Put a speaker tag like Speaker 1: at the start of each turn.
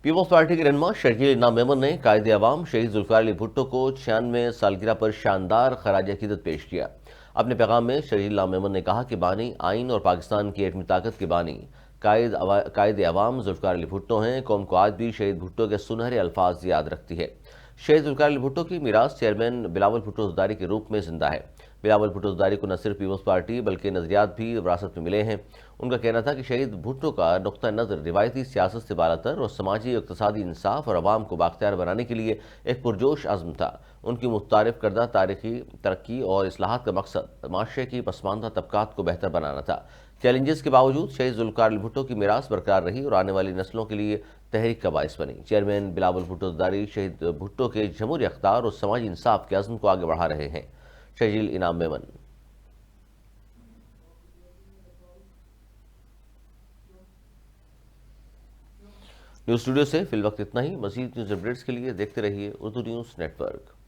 Speaker 1: Peoples party کے رہنما شرجیل انعام میمن نے قائد عوام شہید ذوالفقار علی بھٹو کو 96 سالگرہ پر شاندار خراج عقیدت پیش کیا۔ اپنے پیغام میں شرجیل انعام میمن نے کہا کہ بانی آئین اور پاکستان کی ایٹمی طاقت کے بانی قائد عوام ذوالفقار علی بھٹو ہیں۔ قوم کو آج بھی شہید بھٹو کے سنہرے الفاظ یاد رکھتی ہے۔ شہید ذوالفقار علی بھٹو کی میراث چیئرمین بلاول بھٹو زرداری کے روپ میں زندہ ہے۔ بلاول بھٹو زرداری کو نہ صرف پیپلز پارٹی بلکہ نظریات بھی وراثت میں ملے ہیں۔ ان کا کہنا تھا کہ شہید بھٹو کا نقطہ نظر روایتی سیاست سے بالاتر اور سماجی اور اقتصادی انصاف اور عوام کو بااختیار بنانے کے لیے ایک پرجوش عزم تھا۔ ان کی متعارف کردہ تاریخی ترقی اور اصلاحات کا مقصد معاشرے کی پسماندہ طبقات کو بہتر بنانا تھا۔ چیلنجز کے باوجود شہید ذوالفقار علی بھٹو کی میراث برقرار رہی اور آنے والی نسلوں کے لیے تحریک کا باعث بنی۔ چیئرمین بلاول بھٹو زرداری شہید بھٹو کے جمہوری اقدار اور سماجی انصاف کے عزم کو آگے بڑھا رہے ہیں۔ شرجیل انعام میمن۔ نیوز اسٹوڈیو سے فی الوقت اتنا ہی۔ مزید نیوز اپڈیٹس کے لیے دیکھتے رہیے اردو نیوز نیٹ ورک۔